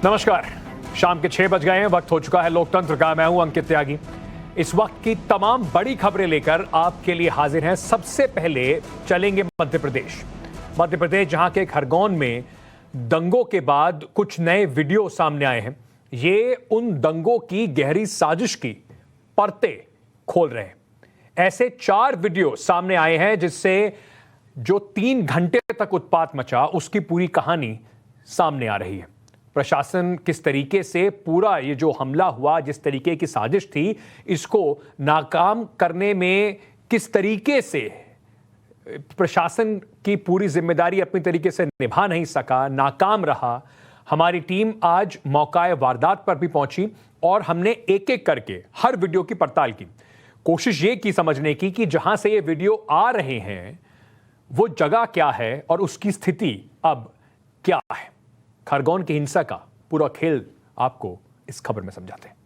नमस्कार, शाम के 6 बज गए हैं। वक्त हो चुका है लोकतंत्र का। मैं हूं अंकित त्यागी। इस वक्त की तमाम बड़ी खबरें लेकर आपके लिए हाजिर हैं। सबसे पहले चलेंगे मध्य प्रदेश, जहां के खरगोन में दंगों के बाद कुछ नए वीडियो सामने आए हैं। ये उन दंगों की गहरी साजिश की परतें खोल रहे हैं। ऐसे 4 वीडियो सामने आए हैं जिससे जो 3 घंटे तक उत्पात मचा उसकी पूरी कहानी सामने आ रही है। प्रशासन किस तरीके से पूरा ये जो हमला हुआ, जिस तरीके की साजिश थी, इसको नाकाम करने में किस तरीके से प्रशासन की पूरी जिम्मेदारी अपनी तरीके से निभा नहीं सका, नाकाम रहा। हमारी टीम आज मौकाए वारदात पर भी पहुंची और हमने एक एक करके हर वीडियो की पड़ताल की। कोशिश ये की समझने की कि जहां से ये वीडियो आ रहे हैं वो जगह क्या है और उसकी स्थिति अब क्या है। खरगोन की हिंसा का पूरा खेल आपको इस खबर में समझाते हैं।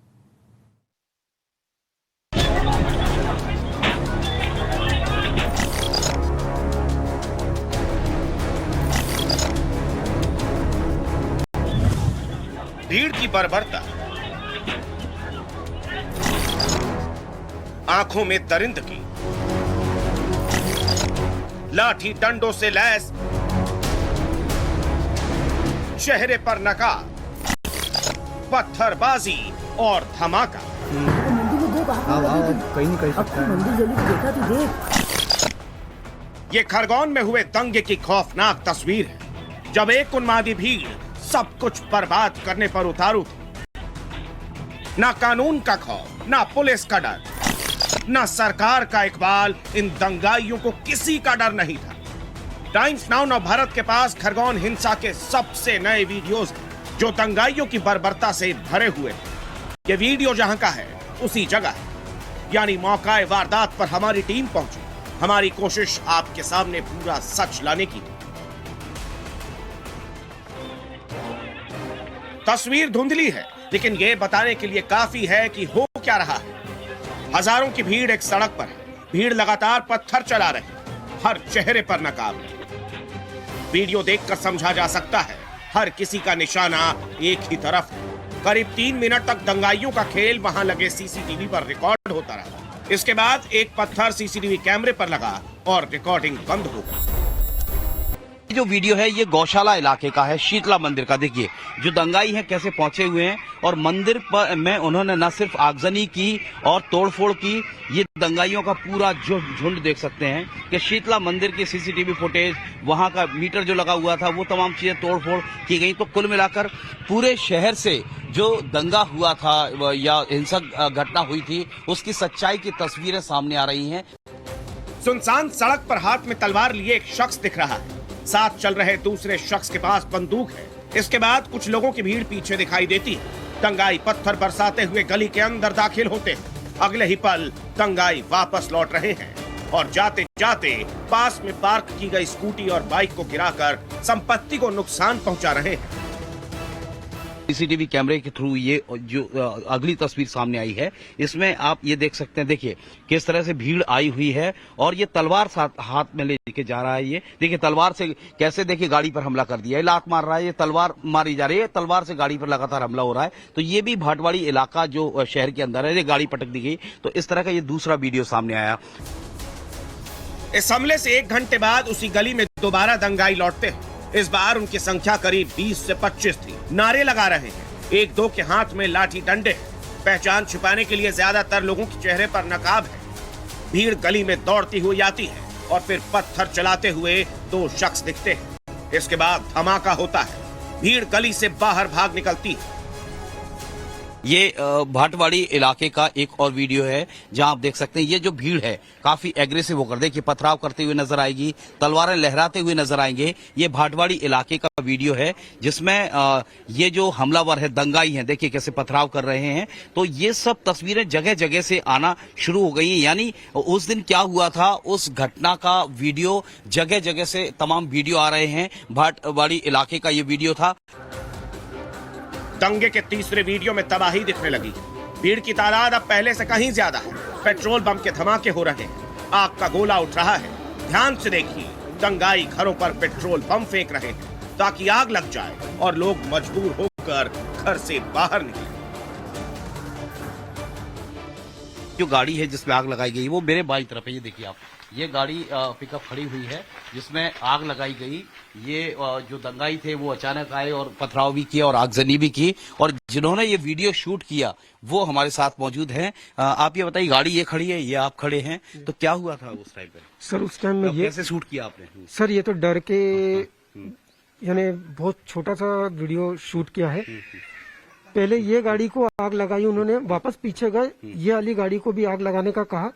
भीड़ की बर्बरता, आंखों में दरिंदगी, लाठी डंडों से लैस, चेहरे पर नकाब, पत्थरबाजी और धमाका। ये खरगोन में हुए दंगे की खौफनाक तस्वीर है, जब एक उन्मादी भीड़ सब कुछ बर्बाद करने पर उतारू थी। ना कानून का खौफ, ना पुलिस का डर, ना सरकार का इकबाल। इन दंगाइयों को किसी का डर नहीं था। टाइम्स नाउ नवभारत के पास खरगोन हिंसा के सबसे नए वीडियोस हैं, जो दंगाइयों की बर्बरता से भरे हुए हैं। ये वीडियो जहां का है उसी जगह है, यानी मौकाए वारदात पर हमारी टीम पहुंची। हमारी कोशिश आपके सामने पूरा सच लाने की। तस्वीर धुंधली है, लेकिन यह बताने के लिए काफी है कि हो क्या रहा है। हजारों की भीड़ एक सड़क पर है। भीड़ लगातार पत्थर चला रही, हर चेहरे पर नकाब है। वीडियो देखकर समझा जा सकता है हर किसी का निशाना एक ही तरफ है। करीब 3 मिनट तक दंगाइयों का खेल वहां लगे सीसीटीवी पर रिकॉर्ड होता रहा। इसके बाद एक पत्थर सीसीटीवी कैमरे पर लगा और रिकॉर्डिंग बंद हो गई। जो वीडियो है ये गौशाला इलाके का है, शीतला मंदिर का। देखिए जो दंगाई है कैसे पहुंचे हुए हैं और मंदिर पर में उन्होंने न सिर्फ आगजनी की और तोड़फोड़ की। ये दंगाइयों का पूरा जो झुंड देख सकते हैं कि शीतला मंदिर की सीसीटीवी फुटेज, वहां का मीटर जो लगा हुआ था, वो तमाम चीजें तोड़फोड़ की गई। तो कुल मिलाकर पूरे शहर से जो दंगा हुआ था या हिंसक घटना हुई थी, उसकी सच्चाई की तस्वीरें सामने आ रही हैं। सुनसान सड़क पर हाथ में तलवार लिए एक शख्स दिख रहा है। साथ चल रहे दूसरे शख्स के पास बंदूक है। इसके बाद कुछ लोगों की भीड़ पीछे दिखाई देती है। दंगाई पत्थर बरसाते हुए गली के अंदर दाखिल होते हैं। अगले ही पल दंगाई वापस लौट रहे हैं और जाते जाते पास में पार्क की गई स्कूटी और बाइक को गिराकर संपत्ति को नुकसान पहुंचा रहे हैं। सीसीटीवी कैमरे के थ्रू ये जो अगली तस्वीर सामने आई है, इसमें आप ये देख सकते हैं। देखिए किस तरह से भीड़ आई हुई है और ये तलवार साथ हाथ में लेके जा रहा है। ये देखिए तलवार से कैसे, देखिए गाड़ी पर हमला कर दिया है, लात मार रहा है, ये तलवार मारी जा रही है, तलवार से गाड़ी पर लगातार हमला हो रहा है। तो ये भी भाटवाड़ी इलाका जो शहर के अंदर है, ये गाड़ी पटक दी गई। तो इस तरह का ये दूसरा वीडियो सामने आया। इस हमले से 1 घंटे बाद उसी गली में दोबारा दंगाई लौटते हैं। इस बार उनकी संख्या करीब 20 से 25 थी। नारे लगा रहे हैं, 1-2 के हाथ में लाठी डंडे हैं। पहचान छुपाने के लिए ज्यादातर लोगों के चेहरे पर नकाब है। भीड़ गली में दौड़ती हुई आती है और फिर पत्थर चलाते हुए 2 शख्स दिखते हैं। इसके बाद धमाका होता है। भीड़ गली से बाहर भाग निकलती है। ये भाटवाड़ी इलाके का एक और वीडियो है जहां आप देख सकते हैं ये जो भीड़ है काफी एग्रेसिव होकर, देखिए पथराव करते हुए नजर आएगी, तलवारें लहराते हुए नजर आएंगे। ये भाटवाड़ी इलाके का वीडियो है जिसमें ये जो हमलावर है, दंगाई हैं, देखिए कैसे पथराव कर रहे हैं। तो ये सब तस्वीरें जगह जगह से आना शुरू हो गई हैं। यानी उस दिन क्या हुआ था उस घटना का वीडियो जगह जगह से तमाम वीडियो आ रहे हैं। भाटवाड़ी इलाके का ये वीडियो था। दंगे के तीसरे वीडियो में तबाही दिखने लगी। भीड़ की तादाद अब पहले से कहीं ज्यादा है। पेट्रोल बम के धमाके हो रहे हैं, आग का गोला उठ रहा है। ध्यान से देखिए, दंगाई घरों पर पेट्रोल बम फेंक रहे हैं ताकि आग लग जाए और लोग मजबूर होकर घर से बाहर निकले। जो गाड़ी है जिसमें आग लगाई गई वो मेरे बाईं तरफ है, ये देखिए आप, ये गाड़ी पिकअप खड़ी हुई है जिसमें आग लगाई गई। ये जो दंगाई थे वो अचानक आए और पथराव भी किया और आगजनी भी की, और जिन्होंने ये वीडियो शूट किया वो हमारे साथ मौजूद हैं। आप ये बताइए, गाड़ी ये खड़ी है, ये आप खड़े हैं, तो क्या हुआ था उस टाइम पे? सर उस टाइम में ये कैसे शूट किया आपने? सर ये तो डर के यानी बहुत छोटा सा वीडियो शूट किया है। पहले ये गाड़ी को आग लगाई उन्होंने, वापस पीछे गए, ये वाली गाड़ी को भी आग लगाने का कहा।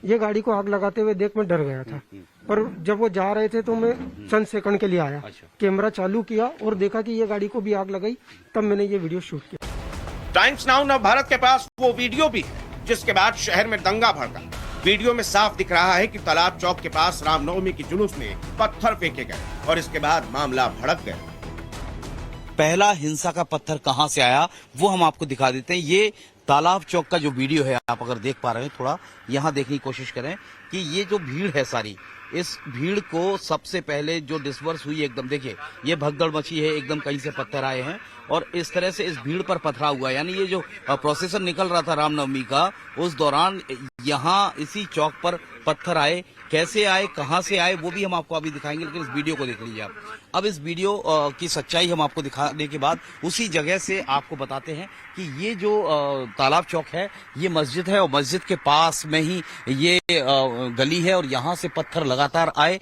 ये गाड़ी को आग लगाते हुए देख मैं डर गया था, पर जब वो जा रहे थे तो मैं चंद सेकंड के लिए आया, कैमरा चालू किया और देखा कि ये गाड़ी को भी आग लगाई, तब मैंने ये वीडियो शूट किया। टाइम्स नाउ नवभारत के पास वो वीडियो भी है जिसके बाद शहर में दंगा भड़का। वीडियो में साफ दिख रहा है कि तालाब चौक के पास रामनवमी की जुलूस में पत्थर फेंके गए और इसके बाद मामला भड़क गया। पहला हिंसा का पत्थर कहां से आया वो हम आपको दिखा देते हैं। ये तालाब चौक का जो वीडियो है, आप अगर देख पा रहे हैं, थोड़ा यहां देखने की कोशिश करें कि ये जो भीड़ है सारी, इस भीड़ को सबसे पहले जो डिस्पर्स हुई, एकदम देखिए ये भगदड़ मची है, एकदम कहीं से पत्थर आए हैं और इस तरह से इस भीड़ पर पथराव हुआ। यानी ये जो प्रोसेसर निकल रहा था रामनवमी का, उस दौरान यहाँ इसी चौक पर पत्थर आए। कैसे आए, कहां से आए, वो भी हम आपको अभी दिखाएंगे, लेकिन इस वीडियो को देख लीजिए आप। अब इस वीडियो की सच्चाई हम आपको दिखाने के बाद उसी जगह से आपको बताते हैं कि ये जो तालाब चौक है ये मस्जिद है और मस्जिद के पास में ही ये गली है और यहाँ से पत्थर लगातार आए।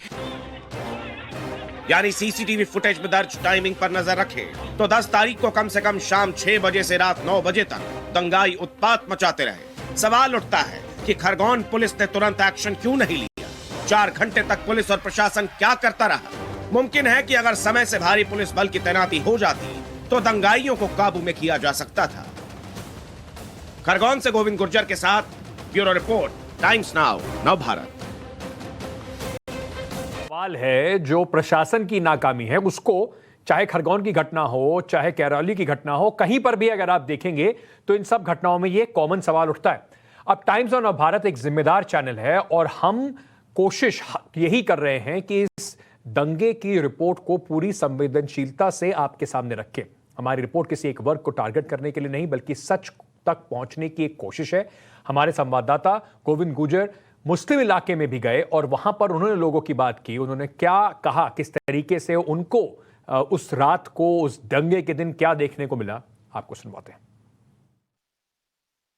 यानी सीसीटीवी फुटेज में दर्ज टाइमिंग पर नजर रखें तो 10 तारीख को कम से कम शाम 6 बजे से रात 9 बजे तक दंगाई उत्पात मचाते रहे। सवाल उठता है कि खरगोन पुलिस ने तुरंत एक्शन क्यों नहीं लिया? 4 घंटे तक पुलिस और प्रशासन क्या करता रहा? मुमकिन है कि अगर समय से भारी पुलिस बल की तैनाती हो जाती तो दंगाइयों को काबू में किया जा सकता था। खरगोन से गोविंद गुर्जर के साथ bureau report, times Now Navbharat. सवाल है जो प्रशासन की नाकामी है उसको, चाहे खरगोन की घटना हो, चाहे कैरौली की घटना हो, कहीं पर भी अगर आप देखेंगे तो इन सब घटनाओं में ये कॉमन सवाल उठता है। अब टाइम्स ऑफ भारत एक जिम्मेदार चैनल है और हम कोशिश यही कर रहे हैं कि इस दंगे की रिपोर्ट को पूरी संवेदनशीलता से आपके सामने रखें। हमारी रिपोर्ट किसी एक वर्ग को टारगेट करने के लिए नहीं, बल्कि सच तक पहुंचने की एक कोशिश है। हमारे संवाददाता गोविंद गुर्जर मुस्लिम इलाके में भी गए और वहां पर उन्होंने लोगों की बात की, उन्होंने क्या कहा, किस तरीके से उनको उस रात को, उस दंगे के दिन क्या देखने को मिला, आपको सुनवाते हैं।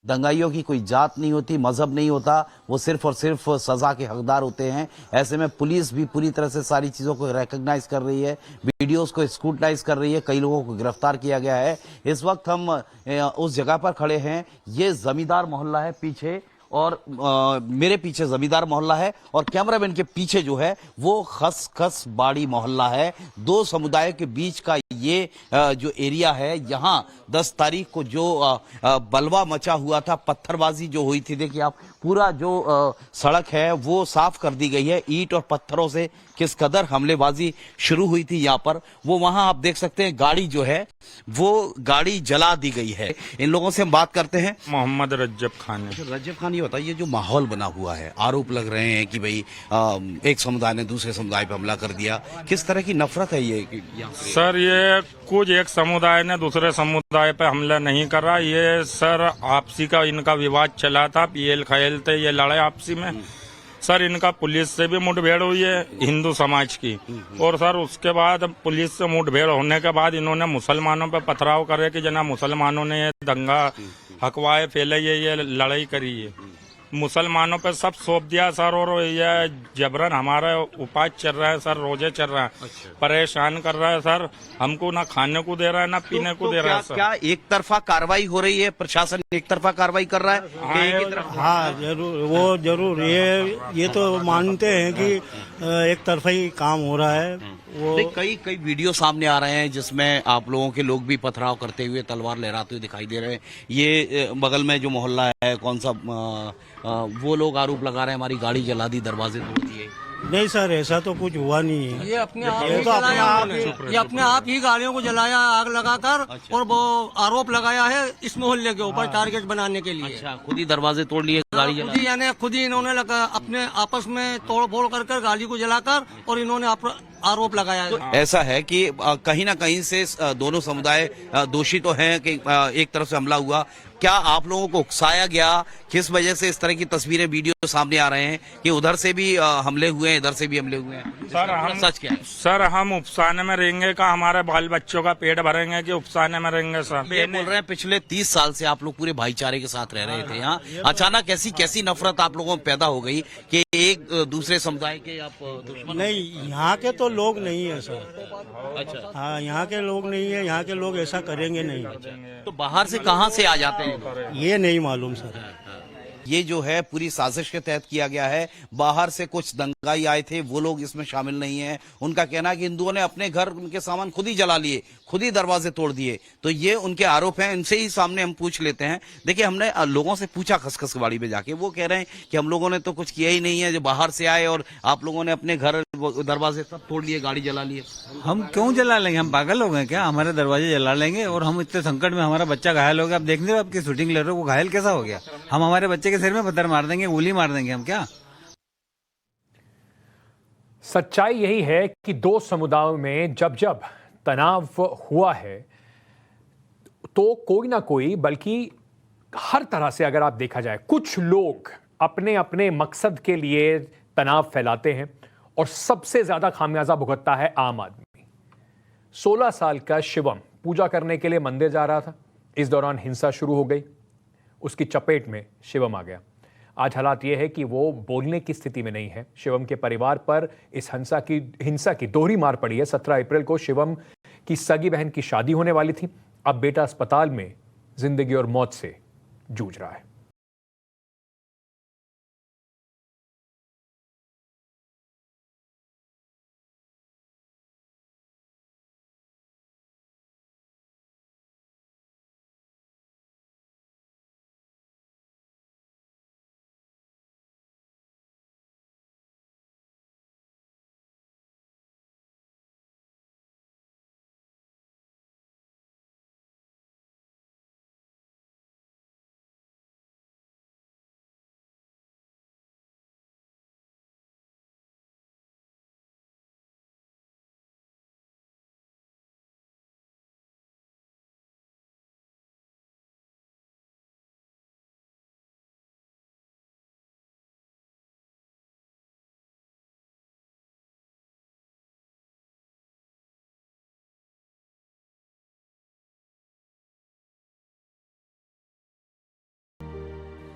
दंगाइयों की कोई जात नहीं होती, मजहब नहीं होता, वो सिर्फ और सिर्फ सजा के हकदार होते हैं। ऐसे में पुलिस भी पूरी तरह से सारी चीजों को रिकॉग्नाइज कर रही है, वीडियोस को स्क्रूटनाइज कर रही है, कई लोगों को गिरफ्तार किया गया है। इस वक्त हम उस जगह पर खड़े हैं, ये जमींदार मोहल्ला है पीछे, और मेरे पीछे जमींदार मोहल्ला है और कैमरामैन के पीछे जो है वो खस बाड़ी मोहल्ला है। दो समुदायों के बीच का ये जो एरिया है, यहाँ 10 तारीख को जो बलवा मचा हुआ था, पत्थरबाजी जो हुई थी, देखिए आप, पूरा जो सड़क है वो साफ कर दी गई है। ईंट और पत्थरों से किस कदर हमलेबाजी शुरू हुई थी यहाँ पर, वो वहां आप देख सकते हैं। गाड़ी जो है वो गाड़ी जला दी गई है। इन लोगों से हम बात करते हैं। मोहम्मद रज्जब खान है। रज्जब खान, ये बताइए, जो माहौल बना हुआ है, आरोप लग रहे हैं कि भाई एक समुदाय ने दूसरे समुदाय पर हमला कर दिया, किस तरह की नफरत है ये? सर ये कुछ एक समुदाय ने दूसरे समुदाय पर हमला नहीं कर रहा, ये सर आपसी का इनका विवाद चला था, पीएल खेलते ये लड़ाई आपसी में। सर इनका पुलिस से भी मुठभेड़ हुई है, हिंदू समाज की, और सर उसके बाद पुलिस से मुठभेड़ होने के बाद इन्होंने मुसलमानों पे पथराव करे कि जना मुसलमानों ने ये दंगा हकवाए फैले, ये लड़ाई करी है, मुसलमानों पे सब सौंप दिया सर। और ये जबरन हमारा उपास चल रहा है सर, रोजे चल रहा है, परेशान कर रहा है सर, हमको ना खाने को दे रहा है ना पीने को दे रहा है सर। क्या एक तरफा कार्रवाई हो रही है? प्रशासन एक तरफा कार्रवाई कर रहा है? हाँ जरूर, वो जरूर, ये तो मानते हैं कि एक तरफा ही काम हो रहा है। वो कई वीडियो सामने आ रहे हैं जिसमें आप लोगों के लोग भी पथराव करते हुए, तलवार लहराते हुए दिखाई दे रहे हैं। ये बगल में जो मोहल्ला है, कौन सा, वो लोग आरोप लगा रहे हैं हमारी गाड़ी जला दी, दरवाजे तोड़ दिए। नहीं सर, ऐसा तो कुछ हुआ नहीं है। ये अपने आप ही गाड़ियों को जलाया आग लगाकर। अच्छा। और वो आरोप लगाया है इस मोहल्ले के ऊपर टारगेट बनाने के लिए। अच्छा, खुद ही दरवाजे तोड़ लिए, गाड़ी जला यानी खुद ही इन्होंने अपने आपस में तोड़ फोड़ कर गाड़ी को जलाकर और इन्होंने आरोप लगाया है। ऐसा है कि कहीं ना कहीं से दोनों समुदाय दोषी तो हैं कि एक तरफ से हमला हुआ। क्या आप लोगों को उकसाया गया? किस वजह से इस तरह की तस्वीरें वीडियो सामने आ रहे हैं कि उधर से भी हमले हुए हैं, इधर से भी हमले हुए हैं? सर हम सच क्या है? सर हम उपसाने में रहेंगे का हमारे बाल बच्चों का पेट भरेंगे कि उपसाने में रहेंगे सर? ये बोल रहे हैं पिछले 30 साल से आप लोग पूरे भाईचारे के साथ रह रहे थे यहाँ, अचानक कैसी नफरत आप लोगों में पैदा हो गई कि एक दूसरे समुदाय के आप दुश्मन? नहीं, यहाँ के तो लोग नहीं है सर। अच्छा, हाँ, यहाँ के लोग नहीं है, यहाँ के लोग ऐसा करेंगे नहीं। तो बाहर से कहाँ से आ जाते हैं? ये नहीं मालूम सर। ये जो है पूरी साजिश के तहत किया गया है। बाहर से कुछ दंगाई आए थे, वो लोग इसमें शामिल नहीं है। उनका कहना है कि हिंदुओं ने अपने घर, उनके सामान खुद ही जला लिए, खुद ही दरवाजे तोड़ दिए। तो ये उनके आरोप हैं, इनसे ही सामने हम पूछ लेते हैं। देखिए, हमने लोगों से पूछा खसखसवाड़ी में जाके, वो कह रहे हैं कि हम लोगों ने तो कुछ किया ही नहीं है, जो बाहर से आए और आप लोगों ने अपने घर दरवाजे सब तोड़ लिए, गाड़ी जला लिए। हम क्यों जला लेंगे? हम पागल हो गए क्या? हमारे दरवाजे जला लेंगे? और हम इतने संकट में, हमारा बच्चा घायल हो गया। आप देख रहे हो, आपकी शूटिंग ले रहे हो, वो घायल कैसा हो गया? हम हमारे बच्चे के सिर में पत्थर मार देंगे, गोली मार देंगे हम क्या? सच्चाई यही है कि दो समुदायों में जब जब तनाव हुआ है तो कोई ना कोई, बल्कि हर तरह से अगर आप देखा जाए, कुछ लोग अपने अपने मकसद के लिए तनाव फैलाते हैं और सबसे ज्यादा खामियाजा भुगतता है आम आदमी। 16 साल का शिवम पूजा करने के लिए मंदिर जा रहा था। इस दौरान हिंसा शुरू हो गई, उसकी चपेट में शिवम आ गया। आज हालात यह है कि वो बोलने की स्थिति में नहीं है। शिवम के परिवार पर इस हिंसा की दोहरी मार पड़ी है। 17 अप्रैल को शिवम की सगी बहन की शादी होने वाली थी। अब बेटा अस्पताल में जिंदगी और मौत से जूझ रहा है।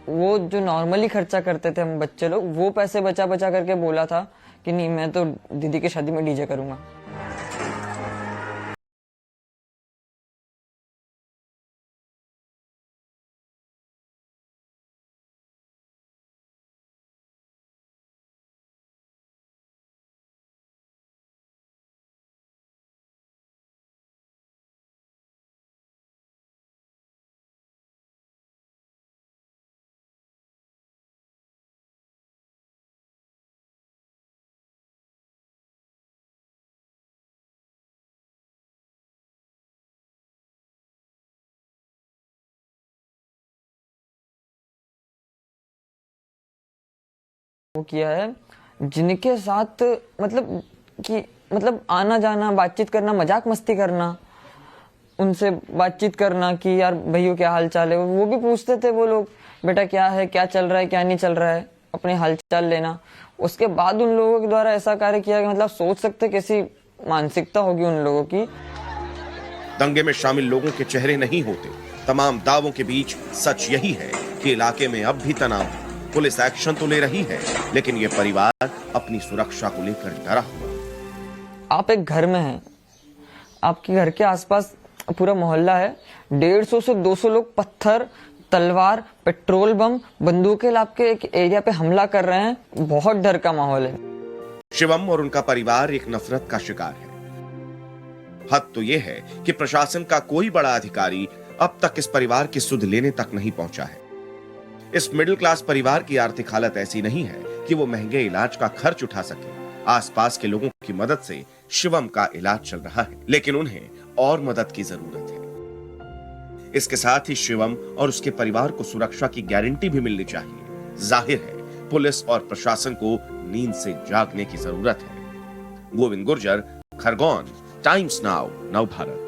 वो जो नॉर्मली खर्चा करते थे हम बच्चे लोग, वो पैसे बचा बचा करके बोला था कि नहीं, मैं तो दीदी की शादी में डीजे करूंगा। वो किया है जिनके साथ मतलब आना जाना, बातचीत करना, मजाक मस्ती करना, उनसे बातचीत करना कि यार भैया क्या हाल चाल है। वो भी पूछते थे वो लोग, बेटा क्या है, क्या चल रहा है, क्या नहीं चल रहा है, अपने हाल चाल लेना। उसके बाद उन लोगों के द्वारा ऐसा कार्य किया कि मतलब सोच सकते कैसी मानसिकता होगी उन लोगों की। दंगे में शामिल लोगों के चेहरे नहीं होते। तमाम दावों के बीच सच यही है कि इलाके में अब भी तनाव है। पुलिस एक्शन तो ले रही है, लेकिन ये परिवार अपनी सुरक्षा को लेकर डरा हुआ है। आप एक घर में हैं, आपके घर के आसपास पूरा मोहल्ला है, 150 से 200 लोग पत्थर, तलवार, पेट्रोल बम, बंदूकें लाद के एक एरिया पे हमला कर रहे हैं। बहुत डर का माहौल है। शिवम और उनका परिवार एक नफरत का शिकार है। हद तो यह है कि प्रशासन का कोई बड़ा अधिकारी अब तक इस परिवार की सुध लेने तक नहीं पहुंचा है। इस मिडिल क्लास परिवार की आर्थिक हालत ऐसी नहीं है कि वो महंगे इलाज का खर्च उठा सके। आसपास के लोगों की मदद से शिवम का इलाज चल रहा है, लेकिन उन्हें और मदद की जरूरत है। इसके साथ ही शिवम और उसके परिवार को सुरक्षा की गारंटी भी मिलनी चाहिए। जाहिर है पुलिस और प्रशासन को नींद से जागने की जरूरत है। Govind Gurjar, Khargone, Times Now, Navbharat.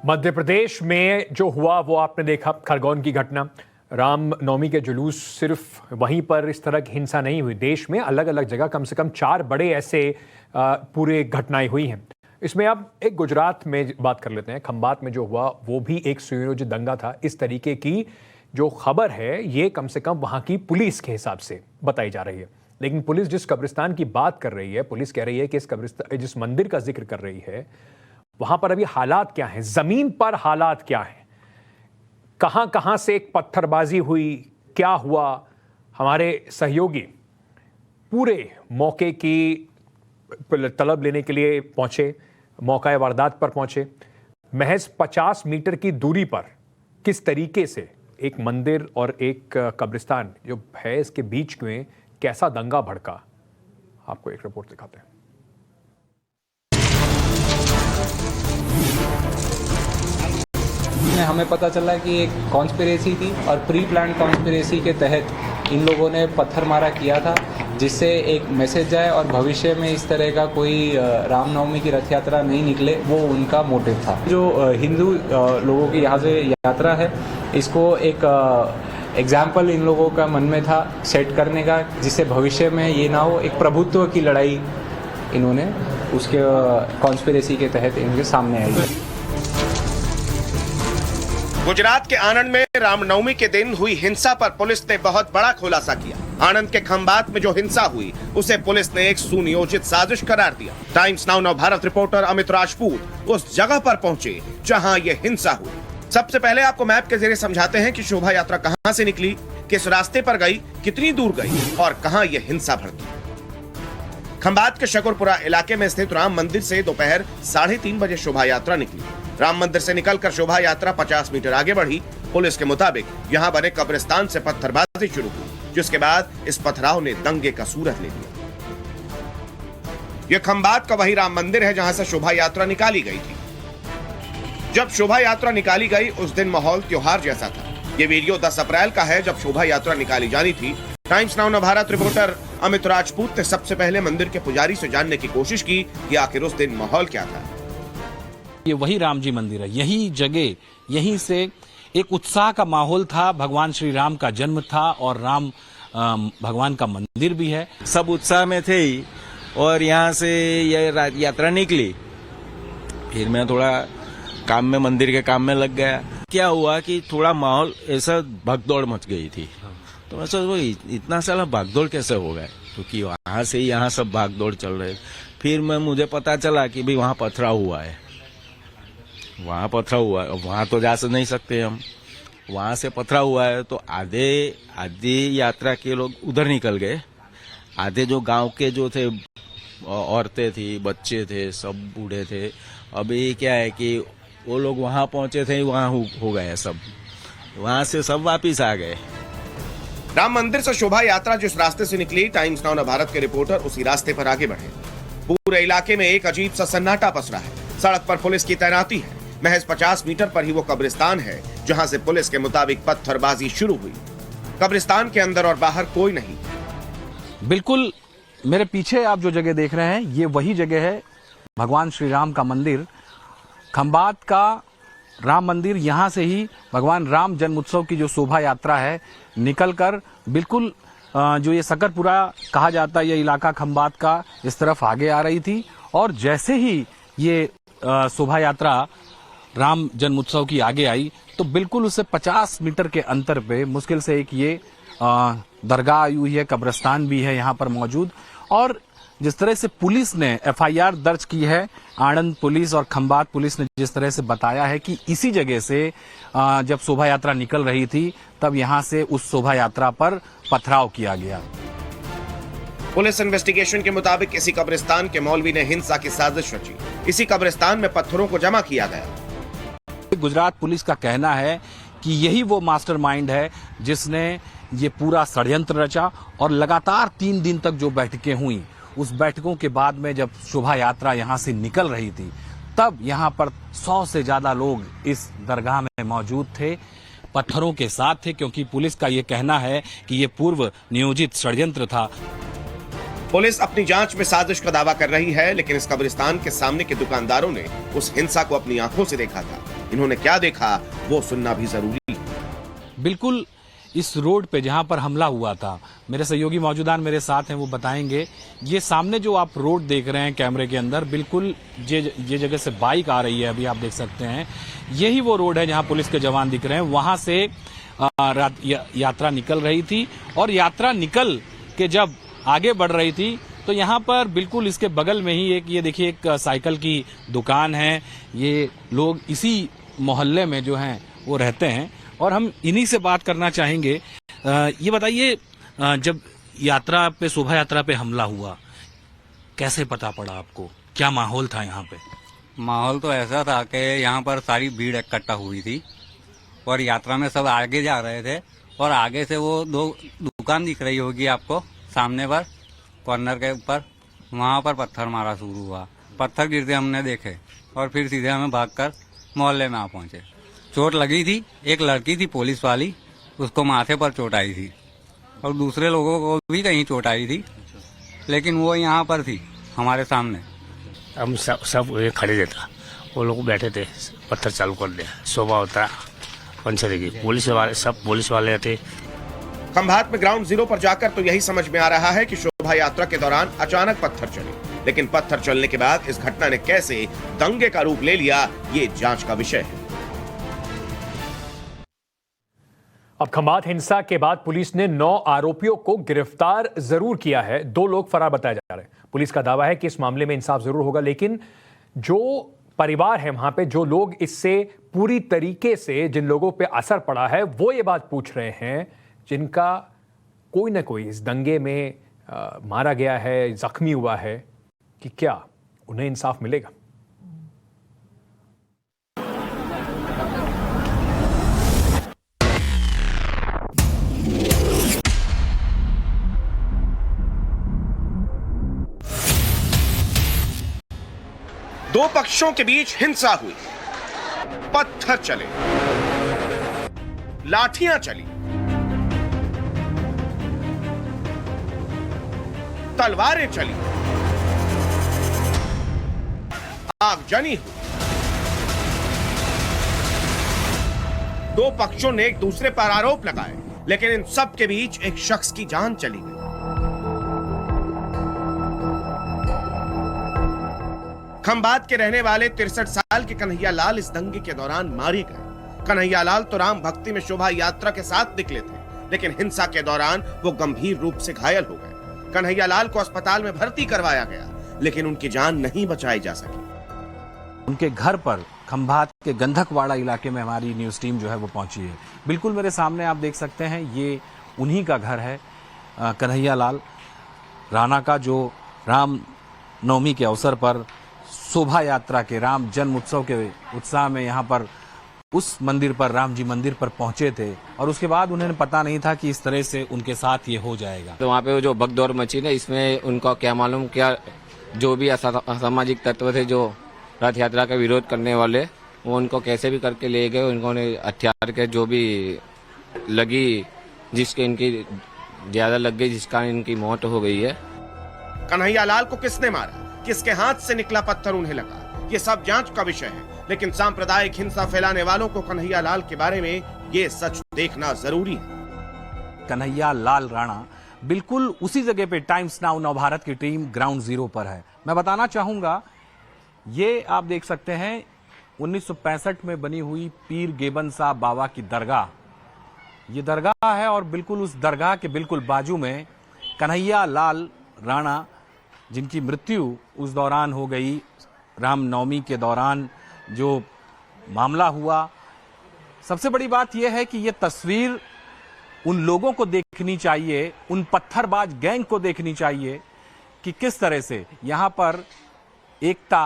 मध्य प्रदेश में जो हुआ वो आपने देखा, खरगोन की घटना। रामनवमी के जुलूस सिर्फ वहीं पर इस तरह की हिंसा नहीं हुई, देश में अलग अलग जगह कम से कम 4 बड़े ऐसे पूरे घटनाएं हुई हैं। इसमें अब एक गुजरात में बात कर लेते हैं। खंबात में जो हुआ वो भी एक सुनियोजित दंगा था। इस तरीके की जो खबर है ये कम से कम वहां की पुलिस के हिसाब से बताई जा रही है। लेकिन पुलिस जिस कब्रिस्तान की बात कर रही है, पुलिस कह रही है कि इस कब्रिस्तान, जिस मंदिर का जिक्र कर रही है, वहां पर अभी हालात क्या हैं, जमीन पर हालात क्या हैं, कहां कहां से एक पत्थरबाजी हुई, क्या हुआ। हमारे सहयोगी पूरे मौके की तलब लेने के लिए पहुंचे, मौका वारदात पर पहुंचे। महज 50 मीटर की दूरी पर किस तरीके से एक मंदिर और एक कब्रिस्तान जो है इसके बीच में कैसा दंगा भड़का, आपको एक रिपोर्ट दिखाते हैं। हमें पता चला कि एक कॉन्स्पिरेसी थी और प्री प्लान कॉन्स्पिरेसी के तहत इन लोगों ने पत्थरमारा किया था, जिससे एक मैसेज जाए और भविष्य में इस तरह का कोई रामनवमी की रथ यात्रा नहीं निकले, वो उनका मोटिव था। जो हिंदू लोगों की यहाँ से यात्रा है, इसको एक एग्जाम्पल इन लोगों का मन में था सेट करने का, जिससे भविष्य में ये ना हो। एक प्रभुत्व की लड़ाई इन्होंने उसके कॉन्स्पिरेसी के तहत इनके सामने आई। गुजरात के आणंद में रामनवमी के दिन हुई हिंसा पर पुलिस ने बहुत बड़ा खुलासा किया। आणंद के खंबात में जो हिंसा हुई उसे पुलिस ने एक सुनियोजित साजिश करार दिया। Times Now Navbharat reporter Amit Rajput उस जगह पर पहुंचे जहां ये हिंसा हुई। सबसे पहले आपको मैप के जरिए समझाते हैं कि शोभा यात्रा कहां से निकली, किस रास्ते पर गई, कितनी दूर गई और कहां ये हिंसा भड़की। खंबात के शकरपुरा इलाके में स्थित राम मंदिर से दोपहर 3:30 बजे शोभा यात्रा निकली। राम मंदिर से निकलकर शोभा यात्रा 50 मीटर आगे बढ़ी। पुलिस के मुताबिक यहां बने कब्रिस्तान से पत्थरबाजी शुरू हुई, जिसके बाद इस पथराव ने दंगे का सूरत ले लिया। यह खंबात का वही राम मंदिर है जहां से शोभा यात्रा निकाली गई थी। जब शोभा यात्रा निकाली गई उस दिन माहौल त्योहार जैसा था। ये वीडियो 10 अप्रैल का है, जब शोभा यात्रा निकाली जानी थी। Times Now Navbharat reporter Amit Rajput ने सबसे पहले मंदिर के पुजारी से जानने की कोशिश की कि आखिर उस दिन माहौल क्या था। ये वही राम जी मंदिर है, यही जगह, यहीं से एक उत्साह का माहौल था। भगवान श्री राम का जन्म था और राम भगवान का मंदिर भी है। सब उत्साह में थे ही, और यहाँ से ये यात्रा निकली। फिर मैं थोड़ा काम में, मंदिर के काम में लग गया। क्या हुआ कि थोड़ा माहौल ऐसा भगदौड़ मच गई थी, तो मैं सोचा इतना सारा भागदौड़ कैसे हो गया, क्योंकि वहां से ही यहाँ सब भागदौड़ चल रहे। फिर मुझे पता चला कि भाई वहाँ पथराव हुआ है, वहाँ पथराव हुआ है। वहाँ तो जा नहीं सकते हम, वहाँ से पथराव हुआ है। तो आधे यात्रा के लोग उधर निकल गए, आधे जो गांव के जो थे, औरतें थी, बच्चे थे, सब बूढ़े थे। अभी क्या है कि वो लोग वहाँ पहुंचे थे, वहाँ हो गए सब, वहाँ से सब वापिस आ गए। राम मंदिर से शोभा यात्रा जिस रास्ते से निकली, टाइम्स नाउ भारत के रिपोर्टर उसी रास्ते पर आगे बढ़े। पूरे इलाके में एक अजीब सा सन्नाटा पसरा है। सड़क पर पुलिस की तैनाती है। महज 50 मीटर पर ही वो कब्रिस्तान है जहां से पुलिस के मुताबिक पत्थरबाजी शुरू हुई। कब्रिस्तान के अंदर और बाहर कोई नहीं। बिल्कुल मेरे पीछे आप जो जगह देख रहे हैं, ये वही जगह है भगवान श्री राम का मंदिर, खंबात का राम मंदिर। यहाँ से ही भगवान राम जन्मोत्सव की जो शोभा यात्रा है निकलकर बिल्कुल जो ये सकरपुरा कहा जाता है, ये इलाका खंबात का, इस तरफ आगे आ रही थी। और जैसे ही ये शोभा यात्रा राम जन्मोत्सव की आगे आई, तो बिल्कुल उससे 50 मीटर के अंतर पे मुश्किल से एक ये दरगाह आई हुई है, कब्रिस्तान भी है यहाँ पर मौजूद। और जिस तरह से पुलिस ने एफआईआर दर्ज की है, आणंद पुलिस और खंबात पुलिस ने जिस तरह से बताया है कि इसी जगह से जब शोभा यात्रा निकल रही थी, तब यहाँ से उस शोभा यात्रा पर पथराव किया गया। पुलिस इन्वेस्टिगेशन के मुताबिक इसी कब्रिस्तान के मौलवी ने हिंसा की साजिश रची। इसी कब्रिस्तान में पत्थरों को जमा किया गया। गुजरात पुलिस का कहना है कि यही वो मास्टरमाइंड है जिसने ये पूरा षड्यंत्र रचा। और लगातार 3 दिन तक जो बैठकें हुई, उस बैठकों के बाद में जब शोभा यात्रा यहाँ से निकल रही थी, तब यहाँ पर 100 से ज्यादा लोग इस दरगाह में मौजूद थे, पत्थरों के साथ थे, क्योंकि पुलिस का ये कहना है कि ये पूर्व नियोजित षड्यंत्र था। पुलिस अपनी जांच में साजिश का दावा कर रही है, लेकिन इस कब्रिस्तान के सामने के दुकानदारों ने उस हिंसा को अपनी आंखों से देखा था। इन्होंने क्या देखा वो सुनना भी जरूरी है। बिल्कुल इस रोड पे जहां पर हमला हुआ था, मेरे सहयोगी मौजूदान मेरे साथ हैं, वो बताएंगे। ये सामने जो आप रोड देख रहे हैं कैमरे के अंदर, बिल्कुल ये जगह से बाइक आ रही है, अभी आप देख सकते हैं। यही वो रोड है जहां पुलिस के जवान दिख रहे हैं। वहां से यात्रा निकल रही थी और यात्रा निकल के जब आगे बढ़ रही थी तो यहाँ पर बिल्कुल इसके बगल में ही ये देखिए एक साइकिल की दुकान है। ये लोग इसी मोहल्ले में जो हैं वो रहते हैं और हम इन्हीं से बात करना चाहेंगे। ये बताइए, जब यात्रा पे, शोभा यात्रा पे हमला हुआ, कैसे पता पड़ा आपको? क्या माहौल था यहाँ पे? माहौल तो ऐसा था कि यहाँ पर सारी भीड़ इकट्ठा हुई थी और यात्रा में सब आगे जा रहे थे और आगे से वो 2 दुकान दिख रही होगी आपको सामने पर कॉर्नर के ऊपर, वहाँ पर पत्थर मारा शुरू हुआ। पत्थर गिरते हमने देखे और फिर सीधे हमें भागकर मोहल्ले में आ पहुँचे। चोट लगी थी, एक लड़की थी पुलिस वाली, उसको माथे पर चोट आई थी और दूसरे लोगों को भी कहीं चोट आई थी, लेकिन वो यहाँ पर थी हमारे सामने। हम सब खड़े थे, वो लोग बैठे थे, पत्थर चालू कर दिया। शोभा होता पंचर की पुलिस वाले, सब पुलिस वाले थे। खंभात में ग्राउंड जीरो पर जाकर तो यही समझ में आ रहा है कि शोभा यात्रा के दौरान अचानक पत्थर चले, लेकिन पत्थर चलने के बाद इस घटना ने कैसे दंगे का रूप ले लिया, ये जांच का विषय है। अब खंभात हिंसा के बाद पुलिस ने 9 आरोपियों को गिरफ्तार जरूर किया है। 2 लोग फरार बताए जा रहे हैं। पुलिस का दावा है कि इस मामले में इंसाफ जरूर होगा, लेकिन जो परिवार है वहां पे, जो लोग इससे पूरी तरीके से, जिन लोगों पे असर पड़ा है, वो ये बात पूछ रहे हैं, जिनका कोई ना कोई इस दंगे में मारा गया है, जख्मी हुआ है, कि क्या उन्हें इंसाफ मिलेगा? दो पक्षों के बीच हिंसा हुई, पत्थर चले, लाठियां चली, तलवारें चली, आगजनी हुई। दो पक्षों ने एक दूसरे पर आरोप लगाए, लेकिन इन सब के बीच एक शख्स की जान चली गई। खंभात के रहने वाले 63 साल के कन्हैया लाल इस दंगे के दौरान मारे गए। कन्हैया लाल तो राम भक्ति में शोभा यात्रा के साथ निकले थे, लेकिन हिंसा के दौरान वो गंभीर रूप से घायल हो गए। कन्हैया लाल को अस्पताल में भर्ती करवाया गया, लेकिन उनकी जान नहीं बचाई जा सकी। उनके घर पर खंभात के गंधकवाड़ा इलाके में हमारी न्यूज टीम जो है वो पहुंची है। बिल्कुल मेरे सामने आप देख सकते हैं, ये उन्हीं का घर है, कन्हैया लाल राणा का, जो राम नवमी के अवसर पर शोभा यात्रा के, राम जन्म उत्सव के उत्साह में यहाँ पर उस मंदिर पर, राम जी मंदिर पर पहुंचे थे और उसके बाद उन्हें पता नहीं था कि इस तरह से उनके साथ ये हो जाएगा। तो वहाँ पे जो भगदौड़ मची ना, इसमें उनको क्या मालूम, क्या जो भी असामाजिक तत्व थे जो रथ यात्रा का विरोध करने वाले, वो उनको कैसे भी करके ले गए। उन्होंने हथियार के जो भी लगी, जिसके इनकी ज्यादा लग गई, जिसका इनकी मौत हो गई है। कन्हैया लाल को किसने मारा, किसके हाथ से निकला पत्थर उन्हें लगा, ये सब जांच का विषय है। लेकिन सांप्रदायिक हिंसा फैलाने वालों को कन्हैया लाल के बारे में ये सच देखना जरूरी है। कन्हैया लाल राणा बिल्कुल उसी जगह पे टाइम्स नाउ नवभारत की टीम ग्राउंड जीरो पर है। मैं बताना चाहूंगा, ये आप देख सकते हैं 1965 में बनी हुई पीर गेबन साहब बाबा की दरगाह, ये दरगाह है और बिल्कुल उस दरगाह के बिल्कुल बाजू में कन्हैया लाल राणा, जिनकी मृत्यु उस दौरान हो गई, रामनवमी के दौरान जो मामला हुआ। सबसे बड़ी बात यह है कि यह तस्वीर उन लोगों को देखनी चाहिए, उन पत्थरबाज गैंग को देखनी चाहिए कि किस तरह से यहां पर एकता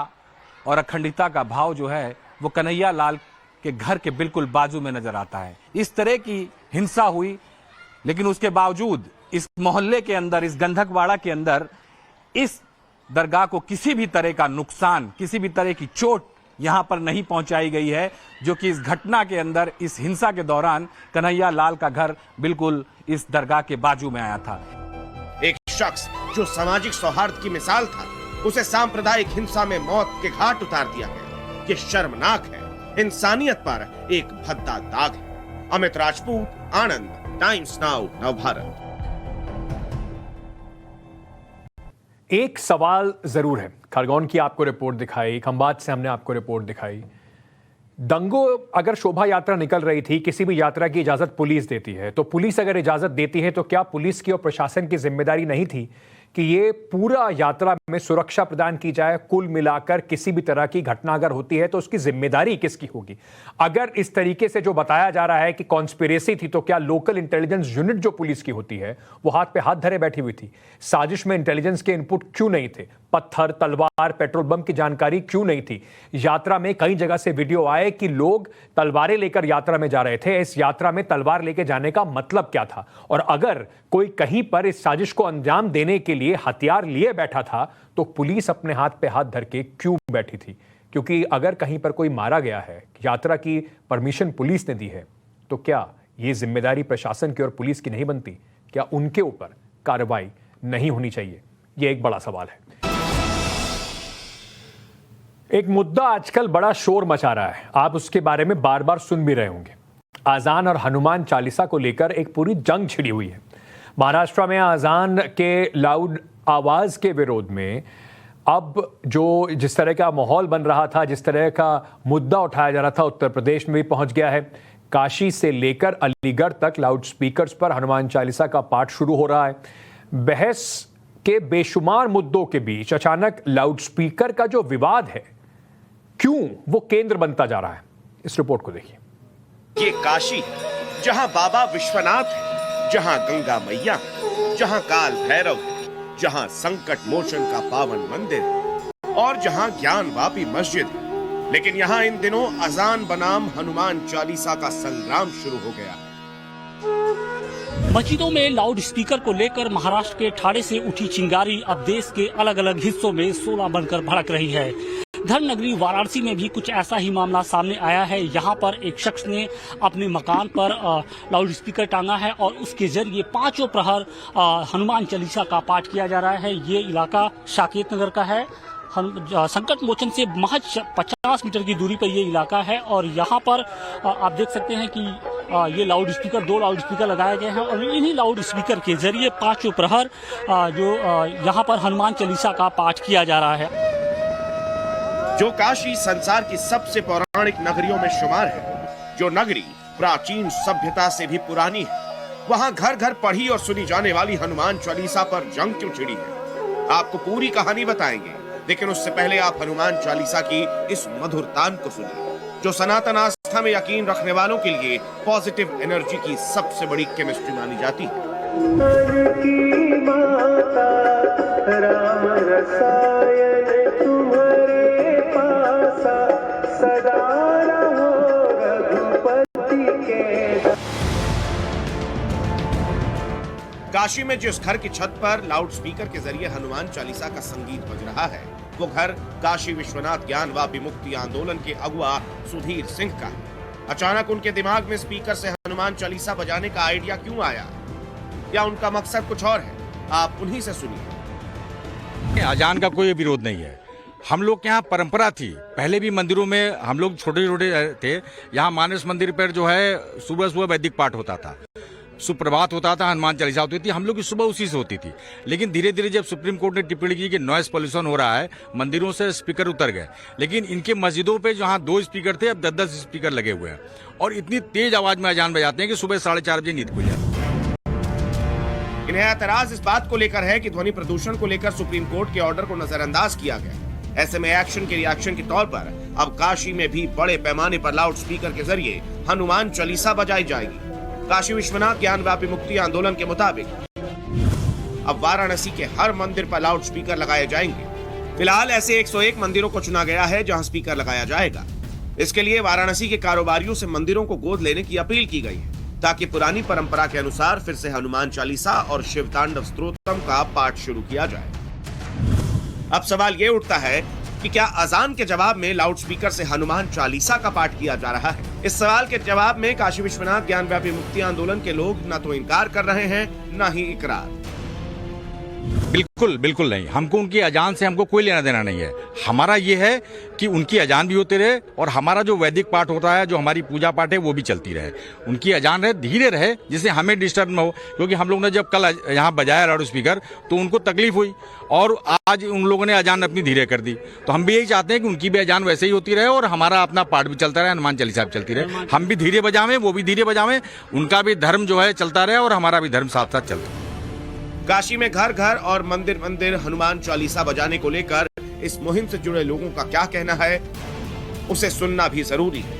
और अखंडता का भाव जो है वो कन्हैया लाल के घर के बिल्कुल बाजू में नजर आता है। इस तरह की हिंसा हुई, लेकिन उसके बावजूद इस मोहल्ले के अंदर, इस गंधकवाड़ा के अंदर, इस दरगाह को किसी भी तरह का नुकसान, किसी भी तरह की चोट यहां पर नहीं पहुंचाई गई है, जो कि इस घटना के अंदर, इस हिंसा के दौरान कन्हैया लाल का घर बिल्कुल इस दरगाह के बाजू में आया था। एक शख्स जो सामाजिक सौहार्द की मिसाल था, उसे सांप्रदायिक हिंसा में मौत के घाट उतार दिया गया। ये शर्मनाक है, इंसानियत पर एक भद्दा दाग है। अमित राजपूत, आनंद, टाइम्स नाउ, नवभारत। एक सवाल जरूर है, खरगोन की आपको रिपोर्ट दिखाई, खंबात से हमने आपको रिपोर्ट दिखाई। दंगों अगर शोभा यात्रा निकल रही थी, किसी भी यात्रा की इजाजत पुलिस देती है, तो पुलिस अगर इजाजत देती है तो क्या पुलिस की और प्रशासन की जिम्मेदारी नहीं थी कि ये पूरा यात्रा में सुरक्षा प्रदान की जाए? कुल मिलाकर किसी भी तरह की घटना अगर होती है तो उसकी जिम्मेदारी किसकी होगी? अगर इस तरीके से जो बताया जा रहा है कि कॉन्स्पिरेसी थी, तो क्या लोकल इंटेलिजेंस यूनिट जो पुलिस की होती है वो हाथ पे हाथ धरे बैठी हुई थी? साजिश में इंटेलिजेंस के इनपुट क्यों नहीं थे? पत्थर, तलवार, पेट्रोल बम की जानकारी क्यों नहीं थी? यात्रा में कई जगह से वीडियो आए कि लोग तलवारें लेकर यात्रा में जा रहे थे। इस यात्रा में तलवार लेकर जाने का मतलब क्या था? और अगर कोई कहीं पर इस साजिश को अंजाम देने के लिए हथियार लिए बैठा था तो पुलिस अपने हाथ पे हाथ धर के क्यों बैठी थी? क्योंकि अगर कहीं पर कोई मारा गया है, यात्रा की परमिशन पुलिस ने दी है, तो क्या यह जिम्मेदारी प्रशासन की और पुलिस की नहीं बनती? क्या उनके ऊपर कार्रवाई नहीं होनी चाहिए? यह एक बड़ा सवाल है। एक मुद्दा आजकल बड़ा शोर मचा रहा है, आप उसके बारे में बार बार सुन भी रहे होंगे। आजान और हनुमान चालीसा को लेकर एक पूरी जंग छिड़ी हुई है। महाराष्ट्र में आजान के लाउड आवाज के विरोध में अब जो जिस तरह का माहौल बन रहा था, जिस तरह का मुद्दा उठाया जा रहा था, उत्तर प्रदेश में भी पहुंच गया है। काशी से लेकर अलीगढ़ तक लाउड स्पीकर्स पर हनुमान चालीसा का पाठ शुरू हो रहा है। बहस के बेशुमार मुद्दों के बीच अचानक लाउड स्पीकर का जो विवाद है, क्यों वो केंद्र बनता जा रहा है? इस रिपोर्ट को देखिए। ये काशी, जहां बाबा विश्वनाथ है, जहां गंगा मैया है, जहां काल भैरव है, जहां संकट मोचन का पावन मंदिर है और जहां ज्ञानवापी मस्जिद है। लेकिन यहां इन दिनों अजान बनाम हनुमान चालीसा का संग्राम शुरू हो गया। मस्जिदों में लाउड स्पीकर को लेकर महाराष्ट्र के ठाणे से उठी चिंगारी अब देश के अलग अलग हिस्सों में शोला बनकर भड़क रही है। धर्म नगरी वाराणसी में भी कुछ ऐसा ही मामला सामने आया है। यहाँ पर एक शख्स ने अपने मकान पर लाउड स्पीकर टांगा है और उसके जरिए पांचों प्रहर हनुमान चालीसा का पाठ किया जा रहा है। ये इलाका साकेत नगर का है। संकट मोचन से महज 50 मीटर की दूरी पर ये इलाका है और यहाँ पर आप देख सकते हैं कि ये लाउड स्पीकर, 2 लाउड स्पीकर लगाए गए हैं और इन्हीं लाउड स्पीकर के जरिए पांचों प्रहर जो यहाँ पर हनुमान चालीसा का पाठ किया जा रहा है। जो काशी संसार की सबसे पौराणिक नगरियों में शुमार है, जो नगरी प्राचीन सभ्यता से भी पुरानी है, वहां घर घर पढ़ी और सुनी जाने वाली हनुमान चालीसा पर जंग क्यों छिड़ी है? आपको पूरी कहानी बताएंगे, लेकिन उससे पहले आप हनुमान चालीसा की इस मधुर तान को सुनिए, जो सनातन आस्था में यकीन रखने वालों के लिए पॉजिटिव एनर्जी की सबसे बड़ी केमिस्ट्री मानी जाती है। काशी में जिस घर की छत पर लाउड स्पीकर के जरिए हनुमान चालीसा का संगीत बज रहा है, वो घर काशी विश्वनाथ ज्ञानवापी मुक्ति आंदोलन के अगुआ सुधीर सिंह का है। अचानक उनके दिमाग में स्पीकर से हनुमान चालीसा बजाने का आइडिया क्यों आया, या उनका मकसद कुछ और है? आप उन्हीं से सुनिए। अजान का कोई विरोध नहीं है। हम लोग के यहाँ परंपरा थी, पहले भी मंदिरों में हम लोग छोटे छोटे थे। यहाँ मानस मंदिर पर जो है सुबह सुबह वैदिक पाठ होता था, सुप्रभात होता था, हनुमान चालीसा होती थी, हम लोग की सुबह उसी से होती थी। लेकिन धीरे धीरे जब सुप्रीम कोर्ट ने टिप्पणी की कि नॉइस पॉल्यूशन हो रहा है, मंदिरों से स्पीकर उतर गए। लेकिन इनके मस्जिदों पे जहां 2 स्पीकर थे, अब 10-10 स्पीकर लगे हुए हैं और इतनी तेज आवाज में अजान बजाते हैं कि सुबह 4:30 बजे नींद खुल जाती है। इन्हें एतराज इस बात को लेकर है कि ध्वनि प्रदूषण को लेकर सुप्रीम कोर्ट के ऑर्डर को नजरअंदाज किया गया। ऐसे में एक्शन के रिएक्शन के तौर पर अब काशी में भी बड़े पैमाने पर लाउड स्पीकर के जरिए हनुमान चालीसा बजाई जाएगी। काशी विश्वनाथ ज्ञानवापी मुक्ति आंदोलन के मुताबिक अब वाराणसी के हर मंदिर पर लाउड स्पीकर लगाए जाएंगे। फिलहाल ऐसे 101 मंदिरों को चुना गया है जहां स्पीकर लगाया जाएगा। इसके लिए वाराणसी के कारोबारियों से मंदिरों को गोद लेने की अपील की गई है, ताकि पुरानी परंपरा के अनुसार फिर से हनुमान चालीसा और शिव तांडव स्तोत्रम का पाठ शुरू किया जाए। अब सवाल ये उठता है कि क्या अजान के जवाब में लाउड स्पीकर से हनुमान चालीसा का पाठ किया जा रहा है? इस सवाल के जवाब में काशी विश्वनाथ ज्ञानवापी मुक्ति आंदोलन के लोग न तो इनकार कर रहे हैं, न ही इकरार। बिल्कुल बिल्कुल नहीं, हमको उनकी अजान से हमको कोई लेना देना नहीं है। हमारा ये है कि उनकी अजान भी होते रहे और हमारा जो वैदिक पाठ होता है, जो हमारी पूजा पाठ है, वो भी चलती रहे। उनकी अजान रहे, धीरे रहे, जिससे हमें डिस्टर्ब न हो। क्योंकि हम लोग ने जब कल यहाँ बजाया लाउड स्पीकर तो उनको तकलीफ हुई और आज उन लोगों ने अजान अपनी धीरे कर दी। तो हम भी यही चाहते हैं कि उनकी भी अजान वैसे ही होती रहे और हमारा अपना पाठ भी चलता रहे, हनुमान चालीसा भी चलती रहे। हम भी धीरे बजावें, वो भी धीरे बजावें, उनका भी धर्म जो है चलता रहे और हमारा भी धर्म साथ साथ चलता रहे। काशी में घर घर और मंदिर मंदिर हनुमान चालीसा बजाने को लेकर इस मुहिम से जुड़े लोगों का क्या कहना है, उसे सुनना भी जरूरी है।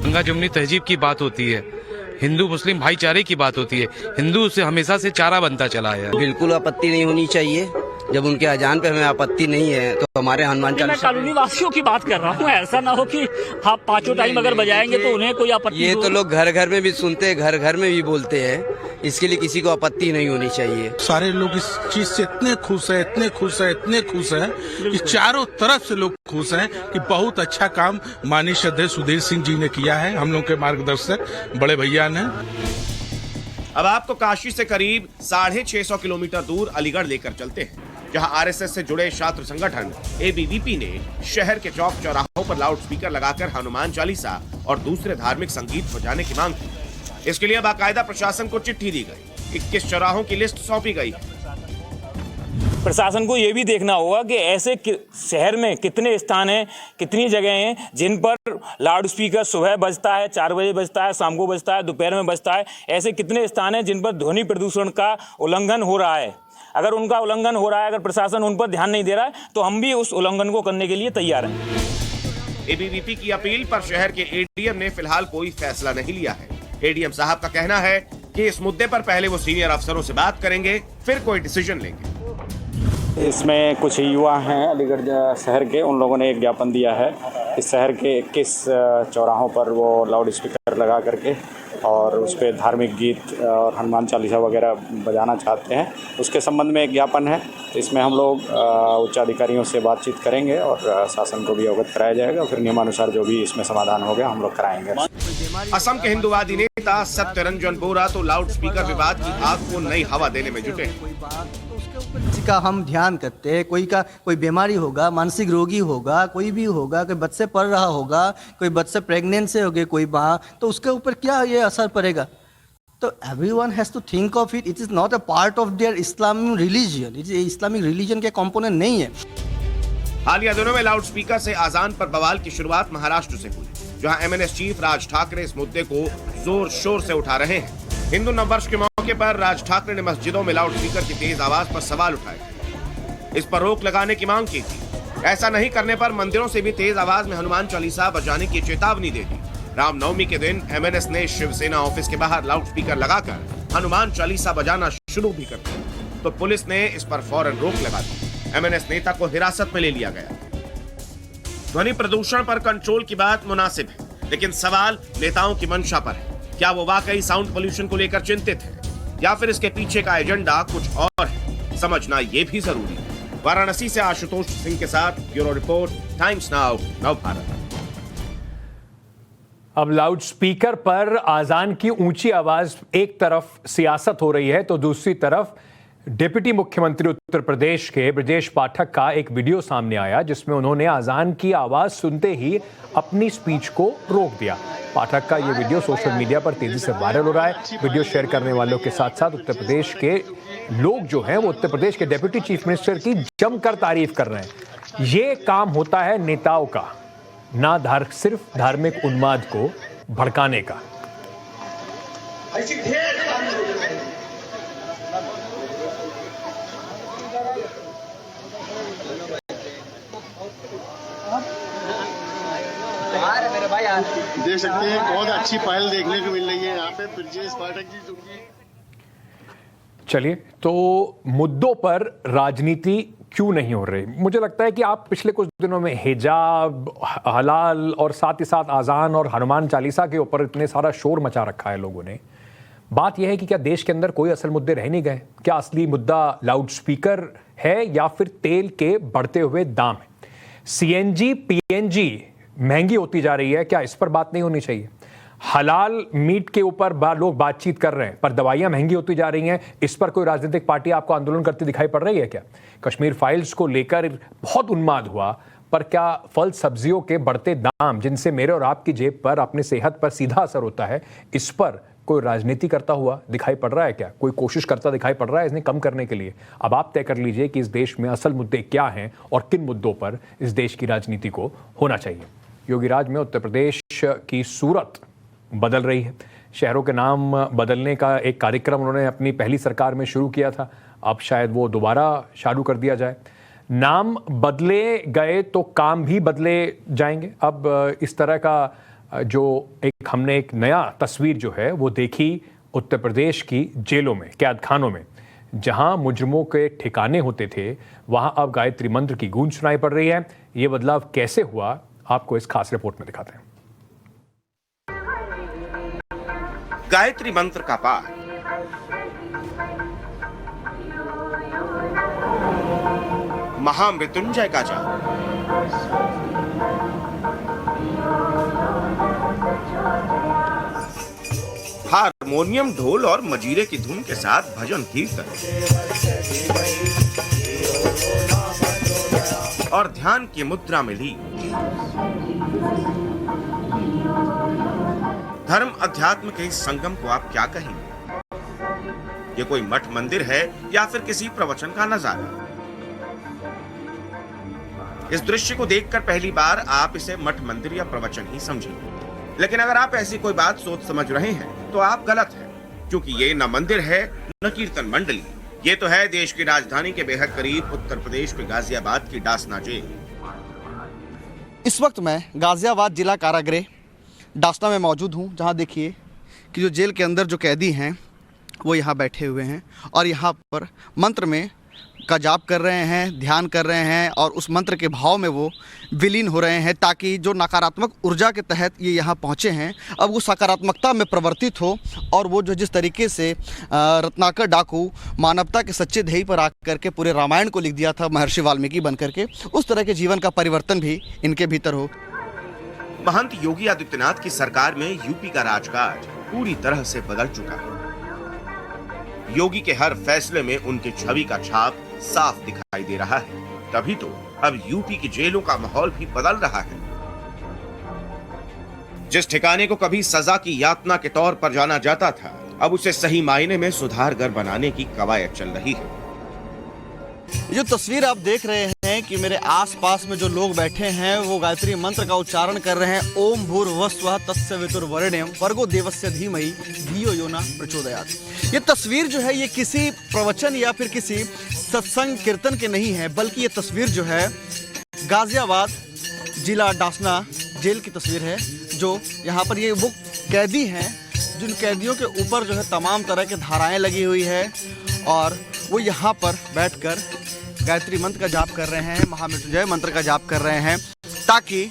गंगा जमुनी तहजीब की बात होती है, हिंदू मुस्लिम भाईचारे की बात होती है। हिंदू से हमेशा से चारा बनता चला है। बिल्कुल आपत्ति नहीं होनी चाहिए। जब उनके अजान पे हमें आपत्ति नहीं है तो हमारे हनुमान मैं कॉलोनी वासियों की बात कर रहा हूँ। ऐसा ना हो कि आप पांचों टाइम अगर बजाएंगे तो उन्हें कोई आपत्ति। ये तो लोग घर घर में भी सुनते हैं, घर घर में भी बोलते हैं, इसके लिए किसी को आपत्ति नहीं होनी चाहिए। सारे लोग इस चीज से इतने खुश है, इतने खुश है, इतने खुश है कि चारों तरफ से लोग खुश हैं कि बहुत अच्छा काम माननीय श्रद्धेय सुधीर सिंह जी ने किया है, हम लोग के मार्गदर्शक बड़े भैया ने। अब आपको काशी से करीब 650 किलोमीटर दूर अलीगढ़ लेकर चलते हैं, जहां आरएसएस से जुड़े छात्र संगठन एबीवीपी ने शहर के चौक चौराहों पर लाउड स्पीकर लगाकर हनुमान चालीसा और दूसरे धार्मिक संगीत बजाने की मांग की। इसके लिए बाकायदा प्रशासन को चिट्ठी दी गई, 21 चौराहों की लिस्ट सौंपी गई। प्रशासन को ये भी देखना होगा कि ऐसे शहर में कितने स्थान हैं, कितनी जगह हैं जिन पर लाउड स्पीकर सुबह बजता है, 4 बजे बजता है, शाम को बजता है, दोपहर में बजता है। ऐसे कितने स्थान हैं जिन पर ध्वनि प्रदूषण का उल्लंघन हो रहा है। अगर उनका उल्लंघन हो रहा है, अगर प्रशासन उन पर ध्यान नहीं दे रहा है, तो हम भी उस उल्लंघन को करने के लिए तैयार हैं। एबीवीपी की अपील पर शहर के एडीएम ने फिलहाल कोई फैसला नहीं लिया है। एडीएम साहब का कहना है कि इस मुद्दे पर पहले वो सीनियर अफसरों से बात करेंगे, फिर कोई डिसीजन लेंगे। इसमें कुछ युवा हैं अलीगढ़ शहर के, उन लोगों ने एक ज्ञापन दिया है इस शहर के 21 चौराहों पर वो लाउड स्पीकर लगा करके और उस पर धार्मिक गीत और हनुमान चालीसा वगैरह बजाना चाहते हैं। उसके संबंध में एक ज्ञापन है, इसमें हम लोग उच्च अधिकारियों से बातचीत करेंगे और शासन को भी अवगत कराया जाएगा। फिर नियमानुसार जो भी इसमें समाधान होगा हम लोग कराएंगे। असम के हिंदुवादी नेता सत्यरंजन बोरा तो लाउड स्पीकर विवाद की आग को नई हवा देने में जुटे। किसी का हम ध्यान करते हैं, कोई बीमारी होगा, मानसिक रोगी होगा, कोई भी होगा, कोई बच्चे पढ़ रहा होगा, कोई बच्चे प्रेग्नेंट से होंगे, कोई माँ, तो उसके ऊपर क्या ये असर पड़ेगा? तो everyone has to think of it. It is not a part of their Islamic religion. It is Islamic religion के कंपोनेंट नहीं है। हालिया दिनों में लाउड स्पीकर से आजान पर बवाल की शुरुआत महाराष्ट्र से हुई, जहां एमएनएस चीफ राज ठाकरे इस मुद्दे को जोर शोर से उठा रहे हैं। हिंदू नववर्ष के मौके पर राज ठाकरे ने मस्जिदों में लाउड स्पीकर की तेज आवाज पर सवाल उठाए, इस पर रोक लगाने की मांग की थी। ऐसा नहीं करने पर मंदिरों से भी तेज आवाज में हनुमान चालीसा बजाने की चेतावनी दे दी। रामनवमी के दिन एमएनएस ने शिवसेना ऑफिस के बाहर लाउड स्पीकर लगाकर हनुमान चालीसा बजाना शुरू भी कर दिया, तो पुलिस ने इस पर फौरन रोक लगा दी। एमएनएस नेता को हिरासत में ले लिया गया। ध्वनि प्रदूषण पर कंट्रोल की बात मुनासिब है, लेकिन सवाल नेताओं की मंशा पर है। क्या वो वाकई साउंड पोल्यूशन को लेकर चिंतित है या फिर इसके पीछे का एजेंडा कुछ और है, समझना ये भी जरूरी है। वाराणसी से आशुतोष सिंह के साथ bureau report, times Now, Navbharat. अब लाउड स्पीकर पर आजान की ऊंची आवाज एक तरफ सियासत हो रही है, तो दूसरी तरफ डिप्टी मुख्यमंत्री उत्तर प्रदेश के ब्रजेश पाठक का एक वीडियो सामने आया, जिसमें उन्होंने आजान की आवाज सुनते ही अपनी स्पीच को रोक दिया। पाठक का ये वीडियो सोशल मीडिया पर तेजी से वायरल हो रहा है। वीडियो शेयर करने वालों के साथ साथ उत्तर प्रदेश के लोग जो हैं वो उत्तर प्रदेश के डिप्टी चीफ मिनिस्टर की जमकर तारीफ कर रहे हैं। ये काम होता है नेताओं का, ना सिर्फ धार्मिक उन्माद को भड़काने का। देख सकते हैं बहुत अच्छी पहल देखने को मिल रही है यहाँ पे ब्रजेश पाठक जी जो कि। चलिए, तो मुद्दों पर राजनीति क्यों नहीं हो रही? मुझे लगता है कि आप पिछले कुछ दिनों में हिजाब, हलाल और साथ ही साथ आजान और हनुमान चालीसा के ऊपर इतने सारा शोर मचा रखा है लोगों ने। बात यह है कि क्या देश के अंदर कोई असल मुद्दे रह नहीं गए? क्या असली मुद्दा लाउड स्पीकर है या फिर तेल के बढ़ते हुए दाम है? सीएनजी, पीएनजी महंगी होती जा रही है, क्या इस पर बात नहीं होनी चाहिए? हलाल मीट के ऊपर लोग बातचीत कर रहे हैं, पर दवाइयां महंगी होती जा रही हैं। इस पर कोई राजनीतिक पार्टी आपको आंदोलन करती दिखाई पड़ रही है क्या? कश्मीर फाइल्स को लेकर बहुत उन्माद हुआ, पर क्या फल सब्जियों के बढ़ते दाम, जिनसे मेरे और आपकी जेब पर, अपनी सेहत पर सीधा असर होता है, इस पर कोई राजनीति करता हुआ दिखाई पड़ रहा है क्या? कोई कोशिश करता दिखाई पड़ रहा है इन्हें कम करने के लिए? अब आप तय कर लीजिए कि इस देश में असल मुद्दे क्या हैं और किन मुद्दों पर इस देश की राजनीति को होना चाहिए। योगी राज में उत्तर प्रदेश की सूरत बदल रही है। शहरों के नाम बदलने का एक कार्यक्रम उन्होंने अपनी पहली सरकार में शुरू किया था, अब शायद वो दोबारा चालू कर दिया जाए। नाम बदले गए तो काम भी बदले जाएंगे। अब इस तरह का जो हमने एक नया तस्वीर जो है वो देखी उत्तर प्रदेश की जेलों में, कैद खानों में, जहां मुजरिमों के ठिकाने होते थे, वहां अब गायत्री मंत्र की गूंज सुनाई पड़ रही है। ये बदलाव कैसे हुआ, आपको इस खास रिपोर्ट में दिखाते हैं। गायत्री मंत्र का पाठ, महामृत्युंजय का जाप, हारमोनियम, ढोल और मजीरे की धुन के साथ भजन कीर्तन और ध्यान की मुद्रा में ली। धर्म अध्यात्म के इस संगम को आप क्या कहेंगे? ये कोई मठ मंदिर है या फिर किसी प्रवचन का नजारा? इस दृश्य को देखकर पहली बार आप इसे मठ मंदिर या प्रवचन ही समझेंगे, लेकिन अगर आप ऐसी कोई बात सोच समझ रहे हैं तो आप गलत हैं, क्योंकि ये न मंदिर है न कीर्तन मंडली। ये तो है देश की राजधानी के बेहद करीब उत्तर प्रदेश के गाजियाबाद की डासना जेल। इस वक्त मैं गाजियाबाद जिला कारागृह डासना में मौजूद हूँ, जहाँ देखिए कि जो जेल के अंदर जो कैदी हैं वो यहाँ बैठे हुए हैं और यहाँ पर मंत्र में का जाप कर रहे हैं, ध्यान कर रहे हैं और उस मंत्र के भाव में वो विलीन हो रहे हैं, ताकि जो नकारात्मक ऊर्जा के तहत ये यहाँ पहुँचे हैं अब वो सकारात्मकता में परिवर्तित हो और वो जो जिस तरीके से रत्नाकर डाकू मानवता के सच्चे ध्येय पर आकर के पूरे रामायण को लिख दिया था महर्षि वाल्मीकि बन करके, उस तरह के जीवन का परिवर्तन भी इनके भीतर हो। महंत योगी आदित्यनाथ की सरकार में यूपी का राजकाज पूरी तरह से बदल चुका है। योगी के हर फैसले में उनकी छवि का छाप साफ दिखाई दे रहा है। तभी तो अब यूपी की जेलों का माहौल भी बदल रहा है। जिस ठिकाने को कभी सजा की यातना के तौर पर जाना जाता था, अब उसे सही मायने में सुधारगर बनाने की कवायद चल रही है। जो तस्वीर आप देख रहे हैं कि मेरे आसपास में जो लोग बैठे हैं वो गायत्री मंत्र का उच्चारण कर रहे हैं। ओम भूर्भुवस्सुवः तत्सवितुर्वरेण्यं भर्गो देवस्य धीमहि धियो यो न प्रचोदयात्। ये तस्वीर जो है ये किसी प्रवचन या फिर किसी सत्संग कीर्तन के नहीं है, बल्कि ये तस्वीर जो है गाजियाबाद जिला डासना जेल की तस्वीर है। जो यहाँ पर ये वो कैदी हैं जिन कैदियों के ऊपर जो है तमाम तरह की धाराएं लगी हुई है और वो यहाँ पर बैठकर गायत्री मंत्र का जाप कर रहे हैं, महामृत्युंजय मंत्र का जाप कर रहे हैं, ताकि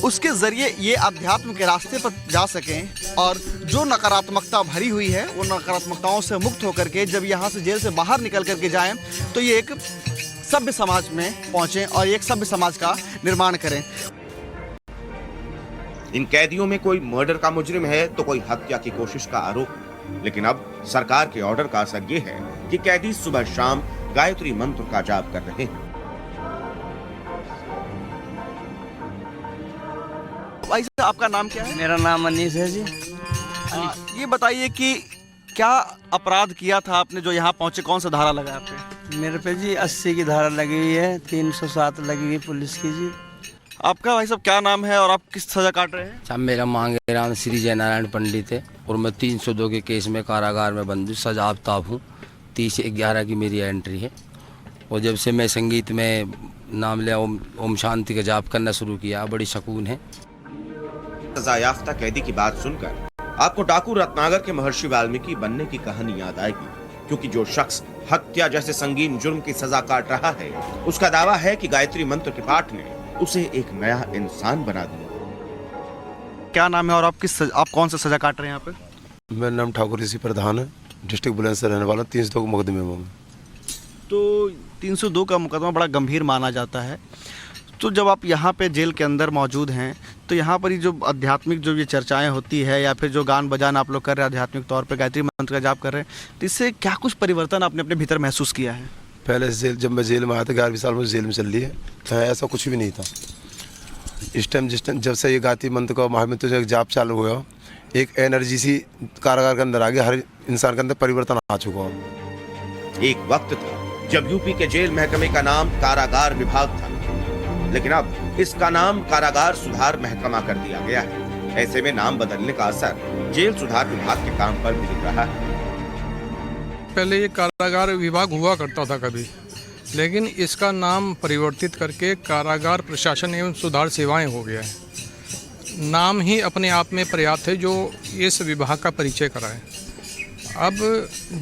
उसके जरिए ये अध्यात्म के रास्ते पर जा सकें और जो नकारात्मकता भरी हुई है वो नकारात्मकताओं से मुक्त होकर के जब यहाँ से जेल से बाहर निकल करके जाएं तो ये एक सभ्य समाज में पहुँचें और एक सभ्य समाज का निर्माण करें। इन कैदियों में कोई मर्डर का मुजरिम है तो कोई हत्या की कोशिश का आरोप, लेकिन अब सरकार के ऑर्डर का असर ये है कि कैदी सुबह शाम गायत्री मंत्र का जाप कर रहे हैं। भाई साहब आपका नाम क्या है? मेरा नाम अनीस है जी। ये बताइए कि क्या अपराध किया था आपने जो यहाँ पहुँचे, कौन सा धारा लगा आप पे? मेरे पे जी 80 की धारा लगी हुई है, 307 लगी हुई पुलिस की जी। आपका भाई साहब क्या नाम है और आप किस सजा काट रहे हैं? साहब मेरा मांगेराम श्री जयनारायण पंडित है और मैं 302 के केस में कारागार में बंद हूँ, सजा आफ्ताब हूँ। 30/11 की मेरी एंट्री है और जब से मैं संगीत में नाम लिया, ओम शांति का जाप करना शुरू किया, बड़ी सुकून है। सजा याफ्ता कैदी की बात सुनकर आपको डाकू रत्नाकर के महर्षि वाल्मीकि बनने की कहानी याद आएगी, क्योंकि जो शख्स हत्या जैसे संगीन जुर्म की सजा काट रहा है उसका दावा है कि गायत्री मंत्र के पाठ ने उसे एक नया इंसान बना दिया। क्या नाम है और आप कौन सा सजा काट रहे हैं यहाँ पे? मेरा नाम ठाकुर ऋषि प्रधान है, डिस्ट्रिक्ट बुलंदशहर रहने वाला, 302 के मुकदमे में। तो 302 का मुकदमा बड़ा गंभीर माना जाता है, तो जब आप यहाँ पे जेल के अंदर मौजूद हैं तो यहाँ पर ही जो आध्यात्मिक जो ये चर्चाएं होती है या फिर जो गान बजान आप लोग कर रहे हैं आध्यात्मिक तौर पे गायत्री मंत्र का जाप कर रहे हैं, तो इससे क्या कुछ परिवर्तन आपने अपने भीतर महसूस किया है? पहले जेल जब मैं जेल में आया था 11 साल में जेल में चल रही है तो ऐसा कुछ भी नहीं था। इस टाइम जब से ये गायत्री मंत्र का महामृत्युंजय जाप चालू हुआ, एक एनर्जी सी कारागार के अंदर आ गया, हर इंसान के अंदर परिवर्तन आ चुका हो। एक वक्त था जब यूपी के जेल महकमे का नाम कारागार विभाग था, लेकिन अब इसका नाम कारागार सुधार महकमा कर दिया गया है। ऐसे में नाम बदलने का असर जेल सुधार विभाग के काम पर भी दिख रहा है। पहले ये कारागार विभाग हुआ करता था कभी, लेकिन इसका नाम परिवर्तित करके कारागार प्रशासन एवं सुधार सेवाएं हो गया है। नाम ही अपने आप में पर्याप्त है जो इस विभाग का परिचय कराए। अब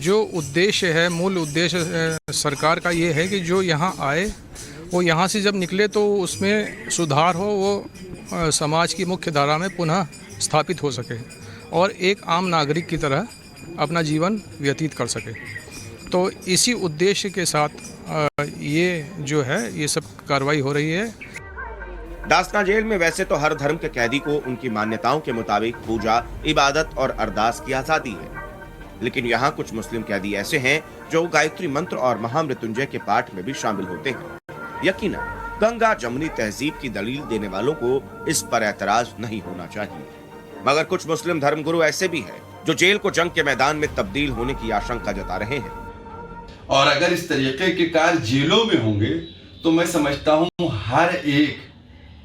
जो उद्देश्य है, मूल उद्देश्य सरकार का ये है कि जो यहाँ आए वो यहाँ से जब निकले तो उसमें सुधार हो, वो समाज की मुख्य धारा में पुनः स्थापित हो सके और एक आम नागरिक की तरह अपना जीवन व्यतीत कर सके। तो इसी उद्देश्य के साथ ये जो है ये सब कार्रवाई हो रही है। दासना जेल में वैसे तो हर धर्म के कैदी को उनकी मान्यताओं के मुताबिक पूजा, इबादत और अरदास की आजादी है, लेकिन यहाँ कुछ मुस्लिम कैदी ऐसे हैं जो गायत्री मंत्र और महामृत्युंजय के पाठ में भी शामिल होते हैं। यकीनन गंगा जमुनी तहजीब की दलील देने वालों को इस पर ऐतराज नहीं होना चाहिए, मगर कुछ मुस्लिम धर्मगुरु ऐसे भी हैं जो जेल को जंग के मैदान में तब्दील होने की आशंका जता रहे हैं। और अगर इस तरीके के कार्य जेलों में होंगे तो मैं समझता हूँ हर एक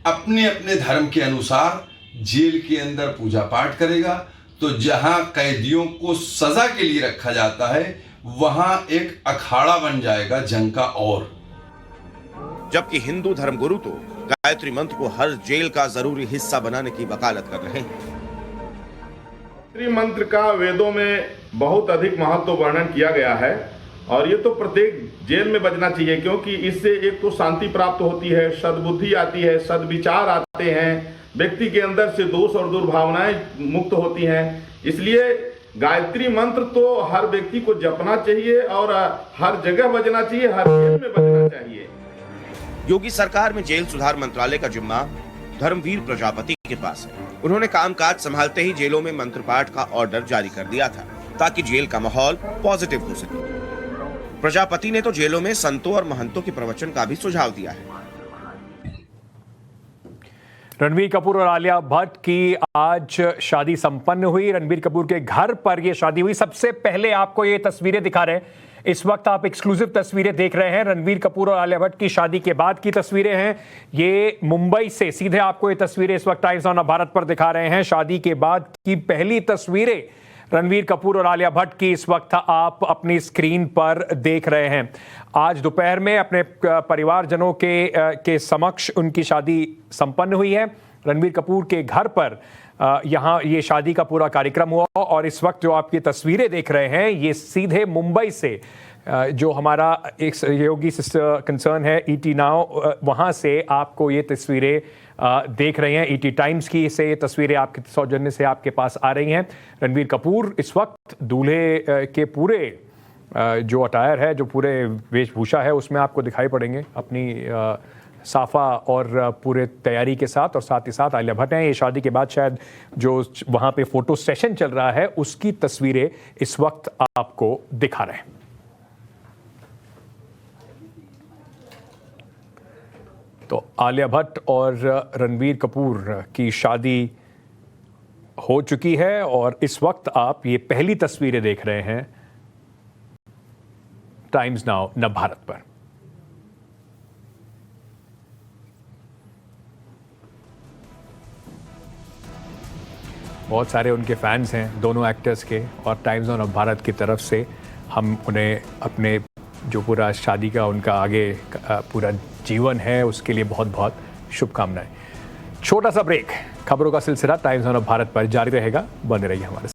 अपने अपने धर्म के अनुसार जेल के अंदर पूजा पाठ करेगा, तो जहां कैदियों को सजा के लिए रखा जाता है वहां एक अखाड़ा बन जाएगा जंग का। और जबकि हिंदू धर्मगुरु तो गायत्री मंत्र को हर जेल का जरूरी हिस्सा बनाने की वकालत कर रहे हैं। गायत्री मंत्र का वेदों में बहुत अधिक महत्व वर्णन किया गया है और ये तो प्रत्येक जेल में बजना चाहिए, क्योंकि इससे एक तो शांति प्राप्त होती है, सद्बुद्धि आती है, सद्विचार आते हैं, व्यक्ति के अंदर से दोष और दुर्भावनाएं मुक्त होती हैं। इसलिए गायत्री मंत्र तो हर व्यक्ति को जपना चाहिए और हर जगह बजना चाहिए, हर जेल में बजना चाहिए। योगी सरकार में जेल सुधार मंत्रालय का जिम्मा धर्मवीर प्रजापति के पास है। उन्होंने कामकाज संभालते ही जेलों में मंत्र पाठ का ऑर्डर जारी कर दिया था ताकि जेल का माहौल पॉजिटिव हो सके। प्रजापति ने तो जेलों में संतों और महंतों के प्रवचन का भी सुझाव दिया है। रणबीर कपूर और आलिया भट्ट की आज शादी संपन्न हुई। रणबीर कपूर के घर पर यह शादी हुई। सबसे पहले आपको ये तस्वीरें दिखा रहे हैं, इस वक्त आप एक्सक्लूसिव तस्वीरें देख रहे हैं। रणबीर कपूर और आलिया भट्ट की शादी के बाद की तस्वीरें हैं। ये मुंबई से सीधे आपको ये तस्वीरें इस वक्त टाइम्स ऑन भारत पर दिखा रहे हैं। शादी के बाद की पहली तस्वीरें रणबीर कपूर और आलिया भट्ट की इस वक्त आप अपनी स्क्रीन पर देख रहे हैं। आज दोपहर में अपने परिवारजनों के समक्ष उनकी शादी संपन्न हुई है। रणबीर कपूर के घर पर यहाँ ये शादी का पूरा कार्यक्रम हुआ और इस वक्त जो आप ये तस्वीरें देख रहे हैं ये सीधे मुंबई से जो हमारा एक सहयोगी कंसर्न है ईटी नाउ, वहाँ से आपको ये तस्वीरें देख रहे हैं। ईटी टाइम्स की से ये तस्वीरें आपके सौजन्य से आपके पास आ रही हैं। रणबीर कपूर इस वक्त दूल्हे के पूरे जो अटायर है, जो पूरे वेशभूषा है, उसमें आपको दिखाई पड़ेंगे अपनी साफा और पूरे तैयारी के साथ। और साथ ही साथ आलिया भट्ट हैं। ये शादी के बाद शायद जो वहाँ पे फोटो सेशन चल रहा है उसकी तस्वीरें इस वक्त आपको दिखा रहे हैं। तो आलिया भट्ट और रणबीर कपूर की शादी हो चुकी है और इस वक्त आप ये पहली तस्वीरें देख रहे हैं टाइम्स नाउ नव भारत पर। बहुत सारे उनके फैंस हैं दोनों एक्टर्स के और टाइम्स ऑन भारत की तरफ से हम उन्हें अपने जो पूरा शादी का उनका आगे पूरा जीवन है उसके लिए बहुत बहुत शुभकामनाएं। छोटा सा ब्रेक, खबरों का सिलसिला टाइम्स ऑन भारत पर जारी रहेगा, बने रहिए हमारे साथ।